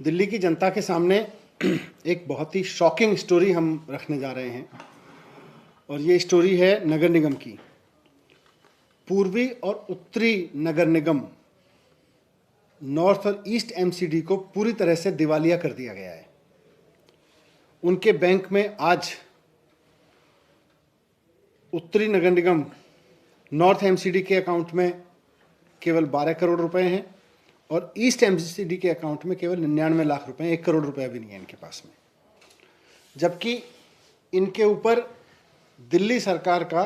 दिल्ली की जनता के सामने एक बहुत ही शॉकिंग स्टोरी हम रखने जा रहे हैं और ये स्टोरी है नगर निगम की। पूर्वी और उत्तरी नगर निगम नॉर्थ और ईस्ट एमसीडी को पूरी तरह से दिवालिया कर दिया गया है। उनके बैंक में आज उत्तरी नगर निगम नॉर्थ एमसीडी के अकाउंट में केवल 12 करोड़ रुपए हैं और ईस्ट एमसीडी के अकाउंट में केवल 99 लाख रुपए, 1 करोड़ रुपया भी नहीं है इनके पास में। जबकि इनके ऊपर दिल्ली सरकार का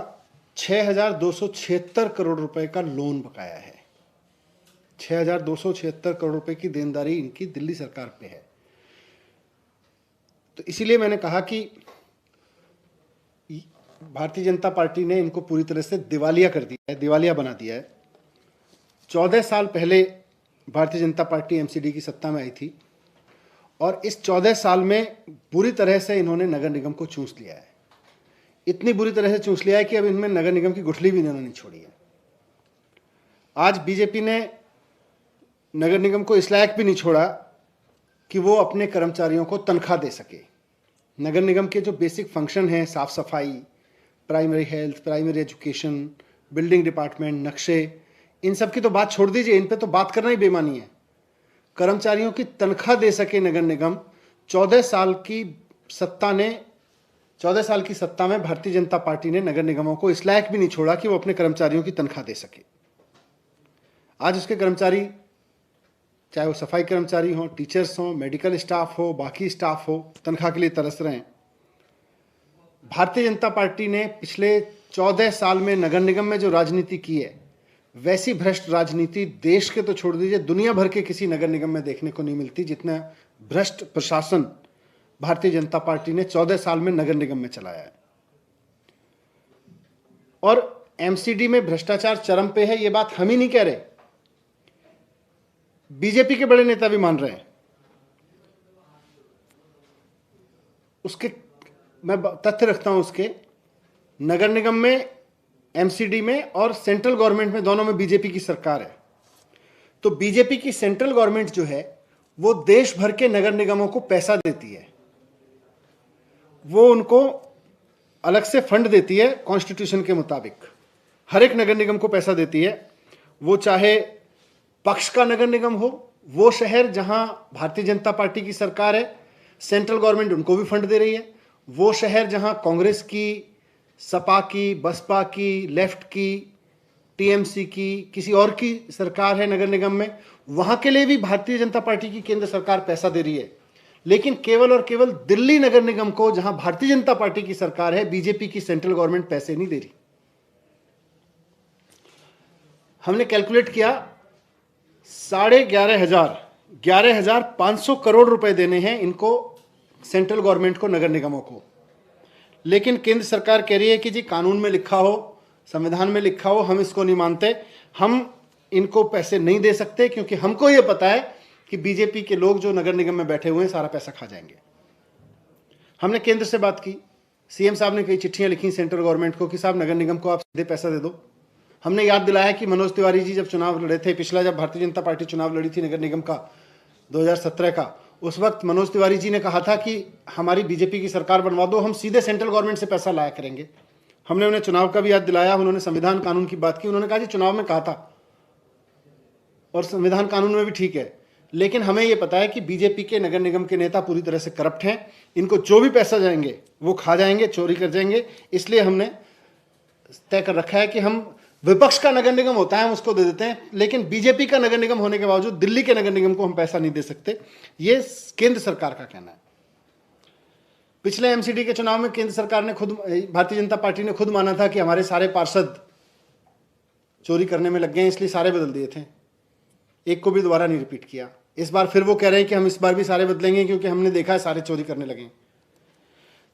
6,276 करोड़ रुपए का लोन बकाया है। 6,276 करोड़ रुपए की देनदारी इनकी दिल्ली सरकार पे है। तो इसीलिए मैंने कहा कि भारतीय जनता पार्टी ने इनको पूरी तरह से दिवालिया कर दिया है, दिवालिया बना दिया है। 14 साल पहले भारतीय जनता पार्टी एमसीडी की सत्ता में आई थी और इस 14 साल में बुरी तरह से इन्होंने नगर निगम को चूस लिया है। इतनी बुरी तरह से चूस लिया है कि अब इनमें नगर निगम की गुठली भी इन्होंने नहीं छोड़ी है। आज बीजेपी ने नगर निगम को इस लायक भी नहीं छोड़ा कि वो अपने कर्मचारियों को तनख्वाह दे सके। नगर निगम के जो बेसिक फंक्शन हैं, साफ सफाई, primary health, primary education, building department, नक्शे, इन सब की तो बात छोड़ दीजिए, इन पे तो बात करना ही बेमानी है। कर्मचारियों की तनख्वाह दे सके नगर निगम। 14 साल की सत्ता में भारतीय जनता पार्टी ने नगर निगमों को इस लायक भी नहीं छोड़ा कि वो अपने कर्मचारियों की तनख्वाह दे सके। आज उसके कर्मचारी, चाहे वो सफाई कर्मचारी हों, टीचर्स हों, मेडिकल स्टाफ हो, बाकी स्टाफ हो, तनख्वाह के लिए तरस रहे हैं। भारतीय जनता पार्टी ने पिछले 14 साल में नगर निगम में जो राजनीति की है, वैसी भ्रष्ट राजनीति देश के तो छोड़ दीजिए, दुनिया भर के किसी नगर निगम में देखने को नहीं मिलती जितना भ्रष्ट प्रशासन भारतीय जनता पार्टी ने 14 साल में नगर निगम में चलाया है। और एमसीडी में भ्रष्टाचार चरम पे है, ये बात हम ही नहीं कह रहे, बीजेपी के बड़े नेता भी मान रहे हैं। उसके मैं तथ्य रखता हूं, उसके नगर निगम में, एमसीडी में और सेंट्रल गवर्नमेंट में, दोनों में बीजेपी की सरकार है। तो बीजेपी की सेंट्रल गवर्नमेंट जो है वो देश भर के नगर निगमों को पैसा देती है, वो उनको अलग से फंड देती है कॉन्स्टिट्यूशन के मुताबिक। हर एक नगर निगम को पैसा देती है, वो चाहे पक्ष का नगर निगम हो, वो शहर जहां भारतीय जनता पार्टी की सरकार है, सेंट्रल गवर्नमेंट उनको भी फंड दे रही है। वो शहर जहां कांग्रेस की, सपा की, बसपा की, लेफ्ट की, टीएमसी की, किसी और की सरकार है नगर निगम में, वहां के लिए भी भारतीय जनता पार्टी की केंद्र सरकार पैसा दे रही है। लेकिन केवल और केवल दिल्ली नगर निगम को, जहां भारतीय जनता पार्टी की सरकार है, बीजेपी की सेंट्रल गवर्नमेंट पैसे नहीं दे रही। हमने कैलकुलेट किया, 11,500 करोड़ रुपए देने हैं इनको, सेंट्रल गवर्नमेंट को, नगर निगमों को। लेकिन केंद्र सरकार कह रही है कि जी कानून में लिखा हो, संविधान में लिखा हो, हम इसको नहीं मानते, हम इनको पैसे नहीं दे सकते, क्योंकि हमको ये पता है कि बीजेपी के लोग जो नगर निगम में बैठे हुए हैं सारा पैसा खा जाएंगे। हमने केंद्र से बात की, सीएम साहब ने कई चिट्ठियां लिखी सेंट्रल गवर्नमेंट को कि साहब नगर निगम को आप सीधे पैसा दे दो। हमने याद दिलाया कि मनोज तिवारी जी जब चुनाव लड़े थे, पिछला जब भारतीय जनता पार्टी चुनाव लड़ी थी नगर निगम का 2017 का, उस वक्त मनोज तिवारी जी ने कहा था कि हमारी बीजेपी की सरकार बनवा दो, हम सीधे सेंट्रल गवर्नमेंट से पैसा लाया करेंगे। हमने उन्हें चुनाव का भी याद दिलाया, उन्होंने संविधान कानून की बात की, उन्होंने कहा जी चुनाव में कहा था और संविधान कानून में भी ठीक है, लेकिन हमें यह पता है कि बीजेपी के नगर निगम के नेता पूरी तरह से करप्ट हैं, इनको जो भी पैसा जाएंगे वो खा जाएंगे, चोरी कर जाएंगे। इसलिए हमने तय कर रखा है कि हम विपक्ष का नगर निगम होता है हम उसको दे देते हैं, लेकिन बीजेपी का नगर निगम होने के बावजूद दिल्ली के नगर निगम को हम पैसा नहीं दे सकते। ये केंद्र सरकार का कहना है। पिछले एमसीडी के चुनाव में केंद्र सरकार ने खुद, भारतीय जनता पार्टी ने खुद माना था कि हमारे सारे पार्षद चोरी करने में लग गए हैं, इसलिए सारे बदल दिए थे, एक को भी दोबारा नहीं रिपीट किया। इस बार फिर वो कह रहे हैं कि हम इस बार भी सारे बदलेंगे क्योंकि हमने देखा है सारे चोरी करने लगे।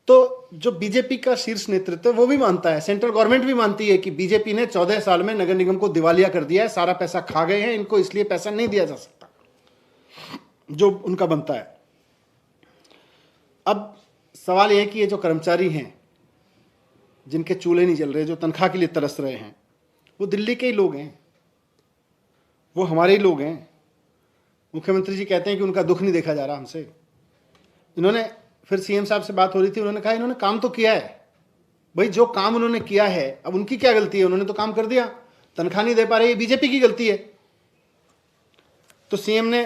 तो जो बीजेपी का शीर्ष नेतृत्व वो भी मानता है, सेंट्रल गवर्नमेंट भी मानती है कि बीजेपी ने 14 साल में नगर निगम को दिवालिया कर दिया है, सारा पैसा खा गए हैं, इनको इसलिए पैसा नहीं दिया जा सकता जो उनका बनता है। अब सवाल यह है कि ये जो कर्मचारी हैं जिनके चूल्हे नहीं जल रहे, जो तनख्वाह के लिए तरस रहे हैं, वो दिल्ली के ही लोग हैं, वो हमारे ही लोग हैं। मुख्यमंत्री जी कहते हैं कि उनका दुख नहीं देखा जा रहा हमसे। इन्होंने फिर सीएम साहब से बात हो रही थी, उन्होंने कहा इन्होंने काम तो किया है। भाई जो काम उन्होंने किया है, अब उनकी क्या गलती है? उन्होंने तो काम कर दिया, तनख्वाह नहीं दे पा रहे, ये बीजेपी की गलती है। तो सीएम ने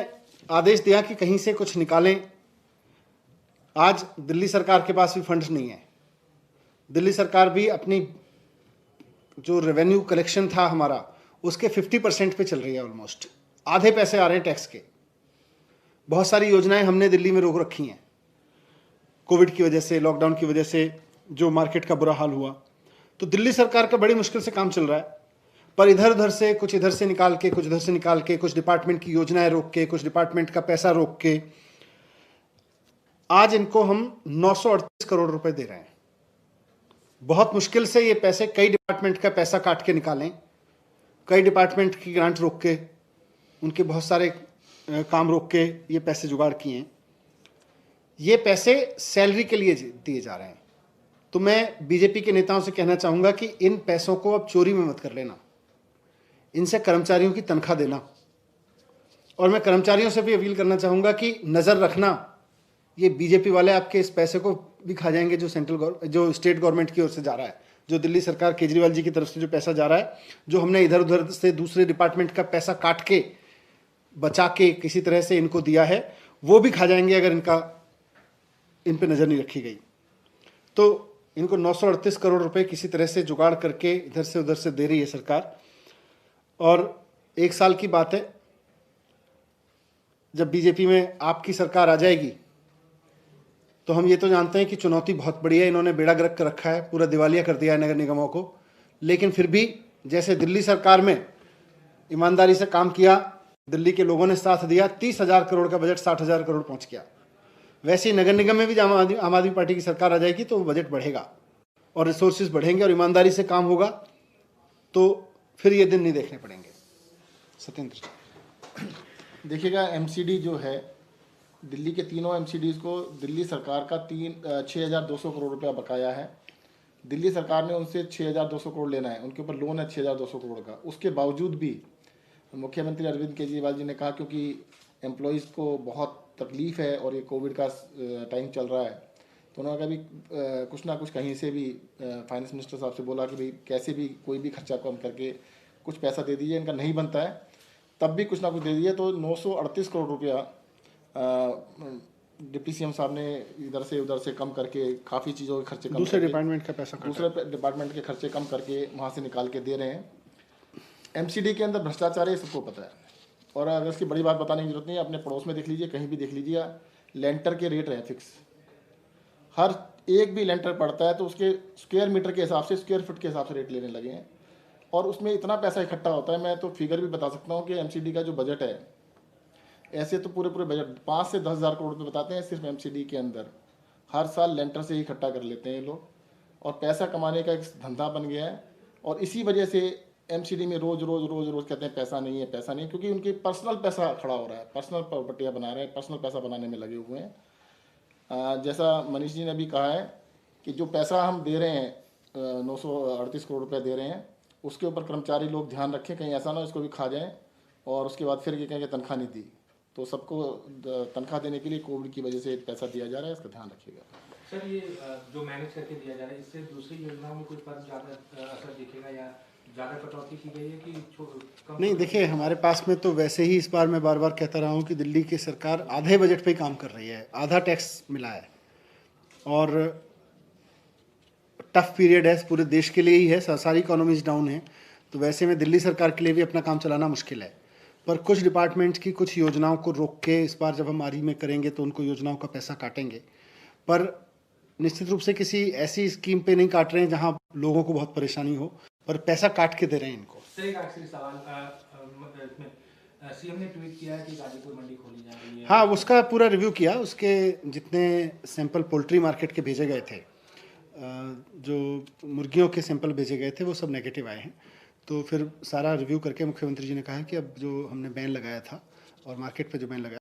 आदेश दिया कि कहीं से कुछ निकालें। आज दिल्ली सरकार के पास भी फंड्स नहीं है। दिल्ली सरकार भी अपनी जो रेवेन्यू कलेक्शन था हमारा, उसके 50% पे चल रही है। ऑलमोस्ट आधे पैसे आ रहे हैं टैक्स के। बहुत सारी योजनाएं हमने दिल्ली में रोक रखी हैं कोविड की वजह से, लॉकडाउन की वजह से, जो मार्केट का बुरा हाल हुआ। तो दिल्ली सरकार का बड़ी मुश्किल से काम चल रहा है। पर इधर उधर से, कुछ इधर से निकाल के, कुछ इधर से निकाल के, कुछ डिपार्टमेंट की योजनाएं रोक के, कुछ डिपार्टमेंट का पैसा रोक के आज इनको हम 938 करोड़ रुपए दे रहे हैं। बहुत मुश्किल से ये पैसे, कई डिपार्टमेंट का पैसा काट के निकालें, कई डिपार्टमेंट की ग्रांट रोक के, उनके बहुत सारे काम रोक के ये पैसे जुगाड़ किए हैं। ये पैसे सैलरी के लिए दिए जा रहे हैं। तो मैं बीजेपी के नेताओं से कहना चाहूँगा कि इन पैसों को अब चोरी में मत कर लेना, इनसे कर्मचारियों की तनख्वाह देना। और मैं कर्मचारियों से भी अपील करना चाहूँगा कि नज़र रखना, ये बीजेपी वाले आपके इस पैसे को भी खा जाएंगे जो जो स्टेट गवर्नमेंट की ओर से जा रहा है, जो दिल्ली सरकार केजरीवाल जी की तरफ से जो पैसा जा रहा है, जो हमने इधर उधर से दूसरे डिपार्टमेंट का पैसा काट के बचा के किसी तरह से इनको दिया है, वो भी खा जाएंगे अगर इन पे नज़र नहीं रखी गई। तो इनको 938 करोड़ रुपए किसी तरह से जुगाड़ करके इधर से उधर से दे रही है सरकार। और 1 साल की बात है, जब बीजेपी में आपकी सरकार आ जाएगी तो हम ये तो जानते हैं कि चुनौती बहुत बड़ी है। इन्होंने बेड़ा गर्क कर रखा है, पूरा दिवालिया कर दिया है नगर निगमों को। लेकिन फिर भी जैसे दिल्ली सरकार में ईमानदारी से काम किया, दिल्ली के लोगों ने साथ दिया, 30,000 करोड़ का बजट 60,000 करोड़ पहुंच गया। वैसे ही नगर निगम में भी जब आम आदमी पार्टी की सरकार आ जाएगी तो बजट बढ़ेगा और रिसोर्सेज बढ़ेंगे और ईमानदारी से काम होगा, तो फिर ये दिन नहीं देखने पड़ेंगे। सत्येंद्र, देखिएगा, एमसीडी जो है, दिल्ली के तीनों एमसीडीज़ को दिल्ली सरकार का 6,200 करोड़ रुपया बकाया है। दिल्ली सरकार ने उनसे 6,200 करोड़ लेना है, उनके ऊपर लोन है 6,200 करोड़ का। उसके बावजूद भी मुख्यमंत्री अरविंद केजरीवाल जी ने कहा, क्योंकि एम्प्लॉयज़ को बहुत तकलीफ़ है और ये कोविड का टाइम चल रहा है, तो उन्होंने कभी कुछ ना कुछ कहीं से भी फाइनेंस मिनिस्टर साहब से बोला कि भाई कैसे भी कोई भी खर्चा कम करके कुछ पैसा दे दीजिए, इनका नहीं बनता है, तब भी कुछ ना कुछ दे दीजिए। तो 938 करोड़ रुपया डिप्टी सीएम साहब ने इधर से उधर से कम करके काफ़ी चीज़ों के खर्चे कम, दूसरे डिपार्टमेंट का पैसा, दूसरे डिपार्टमेंट के खर्चे कम करके वहाँ से निकाल के दे रहे हैं। एमसीडी के अंदर भ्रष्टाचार है, सबको पता है। और अगर इसकी बड़ी बात बताने की जरूरत नहीं है, अपने पड़ोस में देख लीजिए, कहीं भी देख लीजिए, लेंटर के रेट है फिक्स। हर एक भी लेंटर पड़ता है तो उसके स्क्वायर मीटर के हिसाब से, स्क्वायर फुट के हिसाब से रेट लेने लगे हैं। और उसमें इतना पैसा इकट्ठा होता है, मैं तो फिगर भी बता सकता हूँ कि एमसीडी का जो बजट है, ऐसे तो पूरे बजट 5 से 10,000 करोड़ रुपये बताते हैं सिर्फ एमसीडी के अंदर। हर साल लेंटर से ही इकट्ठा कर लेते हैं ये लोग, और पैसा कमाने का एक धंधा बन गया है। और इसी वजह से एमसीडी में रोज रोज कहते हैं पैसा नहीं है, पैसा नहीं है, क्योंकि उनके पर्सनल पैसा खड़ा हो रहा है, पर्सनल प्रॉपर्टियाँ बना रहे हैं, पर्सनल पैसा बनाने में लगे हुए हैं। जैसा मनीष जी ने भी कहा है कि जो पैसा हम दे रहे हैं, 938 करोड़ रुपये दे रहे हैं, उसके ऊपर कर्मचारी लोग ध्यान रखें, कहीं ऐसा ना इसको भी खा जाएं और उसके बाद फिर ये कहें कि तनख्वाह नहीं दी। तो सबको तनख्वाह देने के लिए कोविड की वजह से पैसा दिया जा रहा है, इसका ध्यान रखिएगा। सर, ये जो मैनेज करके दिया जा रहा है, इससे दूसरी योजनाओं में कुछ पर ज़्यादा असर दिखेगा या ज़्यादा कटौती की गई है कि कम? नहीं, देखिए, हमारे पास में तो वैसे ही इस बार मैं बार बार कहता रहा हूँ कि दिल्ली की सरकार आधे बजट पे ही काम कर रही है, आधा टैक्स मिला है और टफ पीरियड है, पूरे देश के लिए ही है, सारी इकोनॉमीज डाउन है। तो वैसे में दिल्ली सरकार के लिए भी अपना काम चलाना मुश्किल है। पर कुछ डिपार्टमेंट्स की कुछ योजनाओं को रोक के इस बार जब हम आरी में करेंगे तो उनको योजनाओं का पैसा काटेंगे, पर निश्चित रूप से किसी ऐसी स्कीम पे नहीं काट रहे हैं जहां लोगों को बहुत परेशानी हो, पर पैसा काट के दे रहे हैं इनको। सर, एक आखिरी सवाल, सीएम ने ट्वीट किया है कि गाजीपुर मंडी खोली जा रही है। हाँ, उसका पूरा रिव्यू किया। उसके जितने सैंपल पोल्ट्री मार्केट के भेजे गए थे, जो मुर्गियों के सैंपल भेजे गए थे, वो सब नेगेटिव आए हैं। तो फिर सारा रिव्यू करके मुख्यमंत्री जी ने कहा है कि अब जो हमने बैन लगाया था और मार्केट पे जो बैन लगाया